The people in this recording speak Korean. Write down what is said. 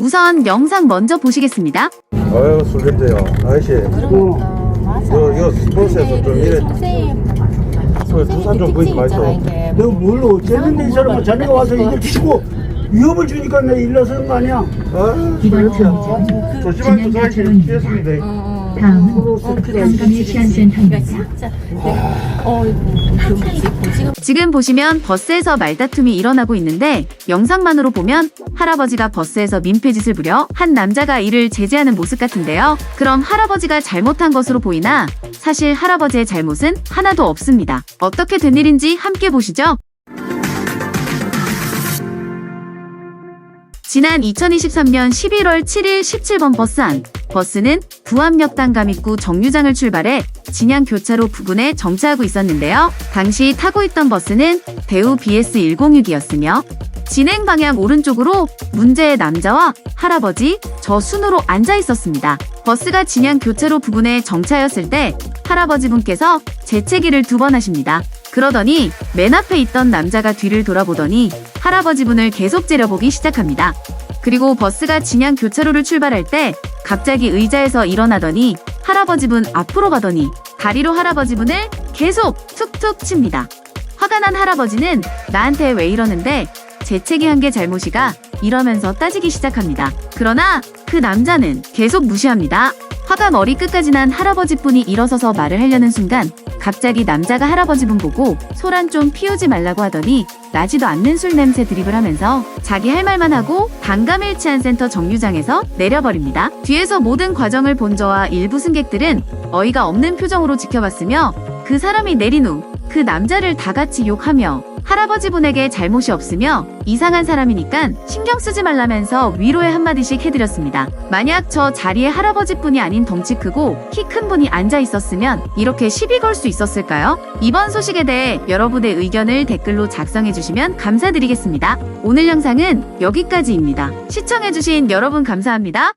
우선 영상 먼저 보시겠습니다. 아유 술 냄새야 아저씨 요 스포츠에서 좀 이래 두산 좀 보이지 마이소. 너 뭘 어쨌는데 이 사람은 자네가 와서 이걸 주고 위협을 주니까 내 일러서는 거 아니야? 아 이번 정류장은 조심한 두 사람이 피했습니다. 다음은 한강의 시안센터입니다. 지금 보시면 버스에서 말다툼이 일어나고 있는데 영상만으로 보면 할아버지가 버스에서 민폐짓을 부려 한 남자가 이를 제지하는 모습 같은데요. 그럼 할아버지가 잘못한 것으로 보이나 사실 할아버지의 잘못은 하나도 없습니다. 어떻게 된 일인지 함께 보시죠. 지난 2023년 11월 7일 17번 버스 안. 버스는 부암역 단감입구 정류장을 출발해 진양 교차로 부근에 정차하고 있었는데요. 당시 타고 있던 버스는 대우 BS106이었으며 진행 방향 오른쪽으로 문제의 남자와 할아버지, 저 순으로 앉아 있었습니다. 버스가 진양 교차로 부근에 정차하였을 때 할아버지분께서 재채기를 2번 하십니다. 그러더니 맨 앞에 있던 남자가 뒤를 돌아보더니 할아버지분을 계속 째려보기 시작합니다. 그리고 버스가 진양 교차로를 출발할 때 갑자기 의자에서 일어나더니 할아버지분 앞으로 가더니 다리로 할아버지분을 계속 툭툭 칩니다. 화가 난 할아버지는 나한테 왜 이러는데 재채기한 게 잘못이가 이러면서 따지기 시작합니다. 그러나 그 남자는 계속 무시합니다. 화가 머리끝까지 난 할아버지분이 일어서서 말을 하려는 순간 갑자기 남자가 할아버지분 보고 소란 좀 피우지 말라고 하더니 나지도 않는 술 냄새 드립을 하면서 자기 할 말만 하고 단감일치안센터 정류장에서 내려버립니다. 뒤에서 모든 과정을 본 저와 일부 승객들은 어이가 없는 표정으로 지켜봤으며 그 사람이 내린 후 그 남자를 다 같이 욕하며 할아버지분에게 잘못이 없으며 이상한 사람이니까 신경 쓰지 말라면서 위로의 한마디씩 해드렸습니다. 만약 저 자리에 할아버지뿐이 아닌 덩치 크고 키 큰 분이 앉아 있었으면 이렇게 시비 걸 수 있었을까요? 이번 소식에 대해 여러분의 의견을 댓글로 작성해 주시면 감사드리겠습니다. 오늘 영상은 여기까지입니다. 시청해 주신 여러분 감사합니다.